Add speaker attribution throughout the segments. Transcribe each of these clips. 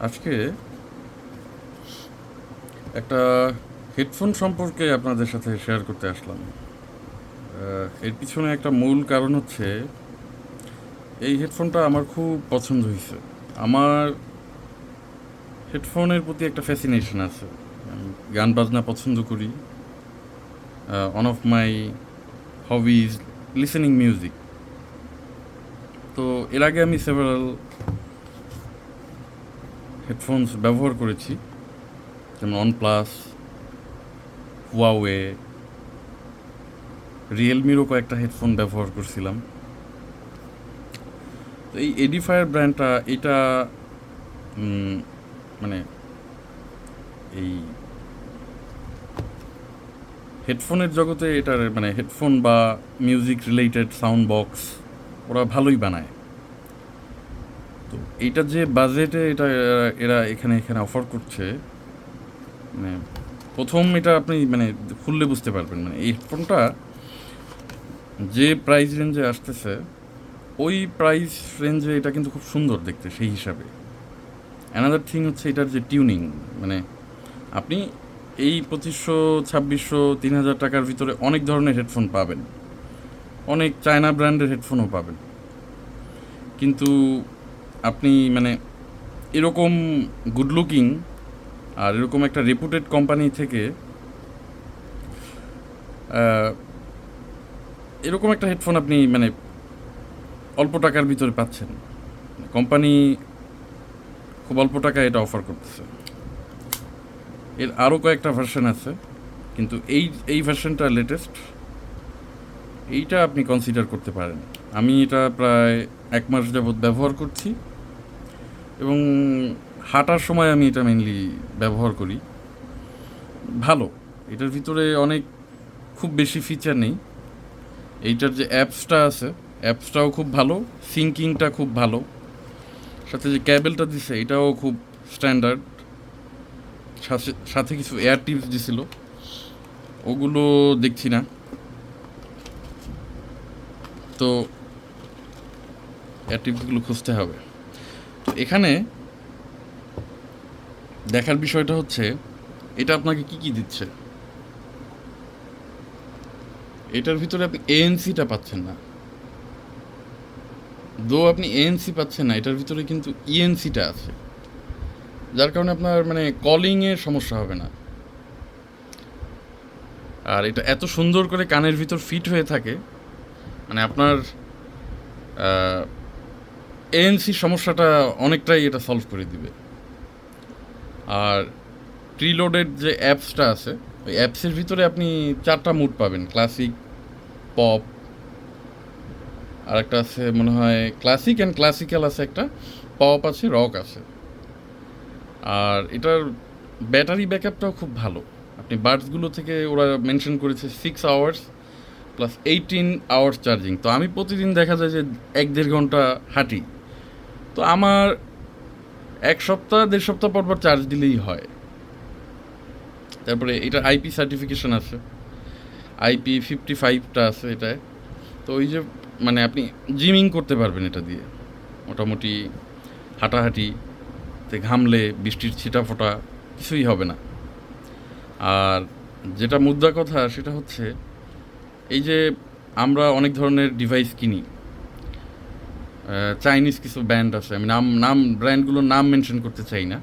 Speaker 1: আজকে একটা হেডফোন সম্পর্কে আপনাদের সাথে শেয়ার করতে আসলাম। এর পিছনে একটা মূল কারণ হচ্ছে এই হেডফোনটা আমার খুব পছন্দ হয়েছে। আমার হেডফোনের প্রতি একটা ফ্যাসিনেশন আছে। আমি গান বাজনা পছন্দ করি। One of my hobby is listening music. তো এর আগে আমি সেভারাল হেডফোনস ব্যবহার করেছি, যেমন OnePlus, হুয়াওয়ে, রিয়েলমিরও কয়েকটা হেডফোন ব্যবহার করছিলাম। তো এই এডিফায়ার ব্র্যান্ডটা এটা মানে এই হেডফোনের জগতে এটার মানে হেডফোন বা মিউজিক রিলেটেড সাউন্ড বক্স ওরা ভালোই বানায়। তো এইটা যে বাজেটে এটা এরা এখানে এখানে অফার করছে, মানে প্রথম এটা আপনি মানে খুললে বুঝতে পারবেন, মানে এই হেডফোনটা যে প্রাইস রেঞ্জে আসতেছে ওই প্রাইস রেঞ্জে এটা কিন্তু খুব সুন্দর দেখতে সেই হিসাবে। অ্যানাদার থিং হচ্ছে এটার যে টিউনিং, মানে আপনি এই 2500, 2600, 3000 টাকার ভিতরে অনেক ধরনের হেডফোন পাবেন, অনেক চায়না ব্র্যান্ডের হেডফোনও পাবেন, কিন্তু আপনি মানে এরকম গুড লুকিং আর এরকম একটা রেপুটেড কোম্পানি থেকে এরকম একটা হেডফোন আপনি মানে অল্প টাকার ভিতরে পাচ্ছেন। কোম্পানি খুব অল্প টাকায় এটা অফার করতেছে। এর আরও কয়েকটা ভার্সন আছে, কিন্তু এই এই ভার্সনটা লেটেস্ট, এইটা আপনি কনসিডার করতে পারেন। আমি এটা প্রায় 1 মাস যাবৎ ব্যবহার করছি এবং হাঁটার সময় আমি এটা মেনলি ব্যবহার করি। ভালো, এটার ভিতরে অনেক খুব বেশি ফিচার নেই। এইটার যে অ্যাপসটা আছে অ্যাপসটাও খুব ভালো, সিঙ্কিংটা খুব ভালো, সাথে যে ক্যাবেলটা দিছে এটাও খুব স্ট্যান্ডার্ড, সাথে সাথে কিছু এয়ার টিপস দিছিল, ওগুলো দেখছি না। তো এয়ার টিপসগুলো খুঁজতে হবে। তো এখানে দেখার বিষয়টা হচ্ছে এটা আপনাকে কি কি দিচ্ছে। এটার ভিতরে আপনি এএনসিটা পাচ্ছেন না, আপনি এএনসি পাচ্ছেন না, এটার ভিতরে কিন্তু ইএনসিটা আছে, যার কারণে আপনার মানে কলিংয়ের সমস্যা হবে না। আর এটা এত সুন্দর করে কানের ভিতর ফিট হয়ে থাকে, মানে আপনার এএনসি সমস্যাটা অনেকটাই এটা সলভ করে দিবে। আর প্রিলোডেড যে অ্যাপসটা আছে ওই অ্যাপসের ভিতরে আপনি 4টা মুড পাবেন, ক্লাসিক, পপ, আর একটা আছে মনে হয় ক্লাসিক অ্যান্ড ক্লাসিক্যাল আছে, একটা পপ আছে, রক আছে। আর এটার ব্যাটারি ব্যাকআপটাও খুব ভালো। আপনি বাডসগুলো থেকে ওরা মেনশন করেছে 6 আওয়ার্স প্লাস 18 আওয়ার্স চার্জিং। তো আমি প্রতিদিন দেখা যায় যে 1-1.5 ঘন্টা হাঁটি, তো আমার 1 সপ্তাহ 1.5 সপ্তাহ পর পর চার্জ দিলেই হয়। তারপরে এটা আইপি সার্টিফিকেশন আছে, IP55টা আছে এটায়। তো ওই যে মানে আপনি জিমিং করতে পারবেন এটা দিয়ে, মোটামুটি হাঁটাহাঁটিতে ঘামলে বৃষ্টির ছিটাফোঁটা কিছুই হবে না। আর যেটা মুদ্রা কথা সেটা হচ্ছে এই যে আমরা অনেক ধরনের ডিভাইস কিনি, চাইনিজ কিছু ব্র্যান্ড আছে, আমি নাম নাম ব্র্যান্ডগুলোর নাম মেনশন করতে চাই না।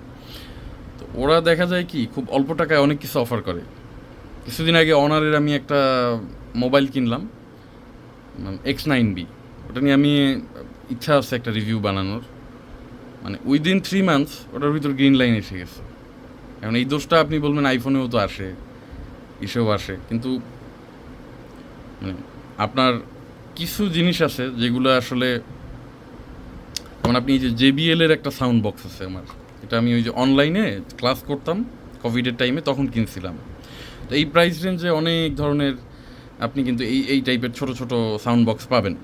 Speaker 1: তো ওরা দেখা যায় কি খুব অল্প টাকায় অনেক কিছু অফার করে। কিছুদিন আগে অনারের আমি একটা মোবাইল কিনলাম, X9B। ওটা নিয়ে আমি ইচ্ছা আছে একটা রিভিউ বানানোর, মানে উইদিন 3 মান্থস ওটার ভিতর গ্রিন লাইন এসে গেছে। এখন এই দোষটা আপনি বলবেন আইফোনেও তো আসে, ইসেও আসে, কিন্তু মানে আপনার কিছু জিনিস আছে যেগুলো আসলে, যেমন আপনি এই যে JBL এর একটা সাউন্ড বক্স আছে আমার, এটা আমি ওই যে অনলাইনে ক্লাস করতাম কোভিডের টাইমে তখন কিনছিলাম। তো এই প্রাইস রেঞ্জে অনেক ধরনের আপনি কিন্তু এই এই টাইপের ছোট ছোট সাউন্ড বক্স পাবেন,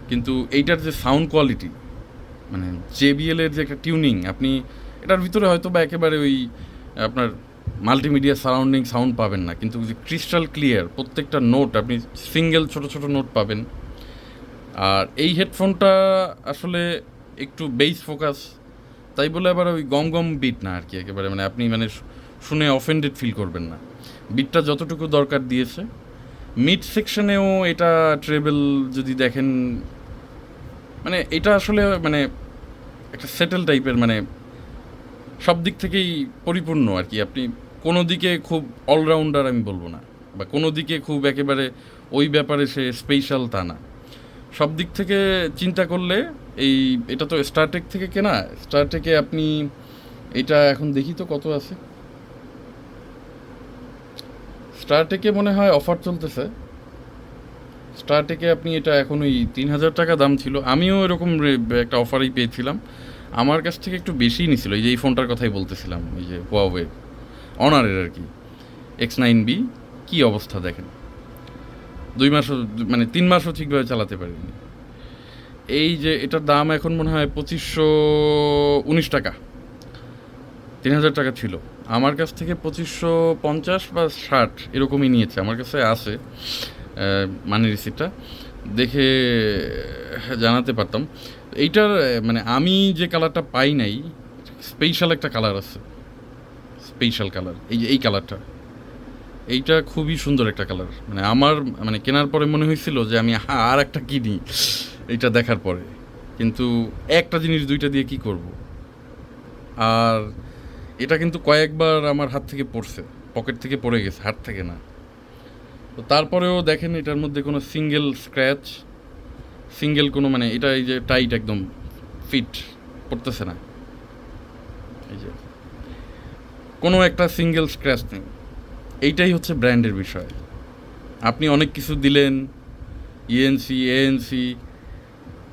Speaker 1: কিন্তু এইটার যে সাউন্ড কোয়ালিটি, মানে JBL এর যে একটা টিউনিং, আপনি এটার ভিতরে হয়তো বা একেবারে ওই আপনার মাল্টিমিডিয়া সারাউন্ডিং সাউন্ড পাবেন না, কিন্তু যে ক্রিস্টাল ক্লিয়ার প্রত্যেকটা নোট আপনি সিঙ্গেল ছোট ছোট নোট পাবেন। আর এই হেডফোনটা আসলে একটু বেস ফোকাস তাই বলে আবার ওই গম গম বিট না আর কি, একেবারে মানে আপনি মানে শুনে অফেন্ডেড ফিল করবেন না। বিটটা যতটুকু দরকার দিয়েছে। মিড সেকশনেও এটা ট্রেবেল যদি দেখেন, মানে এটা আসলে মানে একটা সেটেল টাইপের, মানে সব দিক থেকেই পরিপূর্ণ আর কি। আপনি কোনো দিকে খুব অলরাউন্ডার আমি বলবো না, বা কোনো দিকে খুব একেবারে ওই ব্যাপারে সে স্পেশাল তা না। সব দিক থেকে চিন্তা করলে এটা তো স্টারটেক থেকে কেনা। স্টারটেকে আপনি এটা এখন দেখি তো কত আছে। স্টারটেকে মনে হয় অফার চলতেছে। স্টারটেকে আপনি এটা এখন ওই 3,000 টাকা দাম ছিল, আমিও এরকম একটা অফারই পেয়েছিলাম। আমার কাছ থেকে একটু বেশিই নিছিল, এই যে এই ফোনটার কথাই বলতেছিলাম, ওই যে হুয়াওয়ে অনারের আর কি, X9B। কী অবস্থা দেখেন, 2 মাসও মানে 3 মাসও ঠিকভাবে চালাতে পারিনি। এই যে এটার দাম এখন মনে হয় 2,519 টাকা, 3,000 টাকা ছিল। আমার কাছ থেকে 2,550 বা 60 এরকমই নিয়েছে, আমার কাছে আছে মানি রিসিপ্টটা, দেখে জানাতে পারতাম। এইটার মানে আমি যে কালারটা পাই নাই, স্পেশাল একটা কালার আছে, স্পেশাল কালার, এই যে এই কালারটা, এইটা খুবই সুন্দর একটা কালার। মানে আমার মানে কেনার পরে মনে হয়েছিল যে আমি আর একটা কিনি এইটা দেখার পরে, কিন্তু একটা জিনিস দুইটা দিয়ে কি করব। আর এটা কিন্তু কয়েকবার আমার হাত থেকে পড়ছে, পকেট থেকে পড়ে গেছে, হাত থেকে না। তো তারপরেও দেখেন এটার মধ্যে কোনো সিঙ্গেল স্ক্র্যাচ, সিঙ্গেল কোনো মানে এটা এই যে টাইট একদম ফিট পড়তেছে না, এই যে কোনো একটা সিঙ্গেল স্ক্র্যাচ নেই। এইটাই হচ্ছে ব্র্যান্ডের বিষয়। আপনি অনেক কিছু দিলেন, ইএনসি এএনসি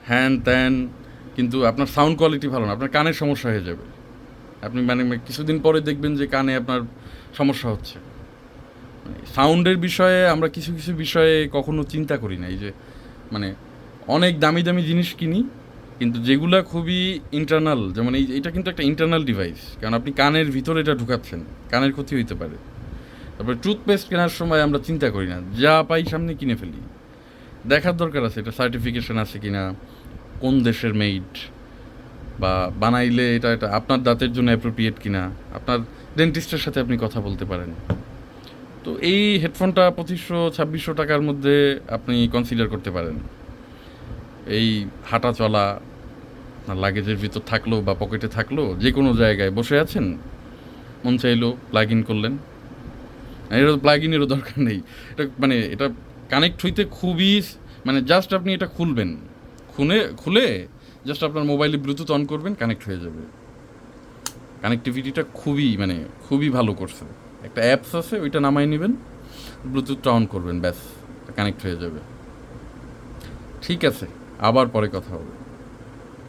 Speaker 1: হ্যান ত্যান, কিন্তু আপনার সাউন্ড কোয়ালিটি ভালো না, আপনার কানের সমস্যা হয়ে যাবে। আপনি মানে কিছুদিন পরে দেখবেন যে কানে আপনার সমস্যা হচ্ছে। সাউন্ডের বিষয়ে আমরা কিছু কিছু বিষয়ে কখনো চিন্তা করি না। এই যে মানে অনেক দামি দামি জিনিস কিনি, কিন্তু যেগুলা খুবই ইন্টারনাল, যেমন এইটা কিন্তু একটা ইন্টারনাল ডিভাইস, কারণ আপনি কানের ভিতরে এটা ঢুকাচ্ছেন, কানের ক্ষতি হইতে পারে। তারপরে টুথপেস্ট কেনার সময় আমরা চিন্তা করি না, যা পাই সামনে কিনে ফেলি। দেখার দরকার আছে এটা সার্টিফিকেশন আছে কিনা, কোন দেশের মেড, বা বানাইলে এটা এটা আপনার দাঁতের জন্য অ্যাপ্রোপ্রিয়েট কিনা, আপনার ডেন্টিস্টের সাথে আপনি কথা বলতে পারেন। তো এই হেডফোনটা 2,500-2,600 টাকার মধ্যে আপনি কনসিডার করতে পারেন। এই হাঁটা চলা, লাগেজের ভিতর থাকলো বা পকেটে থাকলো, যে কোনো জায়গায় বসে আছেন, মন চাইলো প্লাগ ইন করলেন। এটা প্লাগ ইনেরও দরকার নেই, এটা মানে এটা কানেক্ট হইতে খুবই মানে জাস্ট আপনি এটা খুলবেন, খুলে জাস্ট আপনার মোবাইলে ব্লুটুথ অন করবেন, কানেক্ট হয়ে যাবে। কানেক্টিভিটিটা খুবই মানে খুবই ভালো করছে। একটা অ্যাপস আছে, ওইটা নামাই নেবেন, ব্লুটুথটা অন করবেন, ব্যাস কানেক্ট হয়ে যাবে। ঠিক আছে, আবার পরে কথা হবে।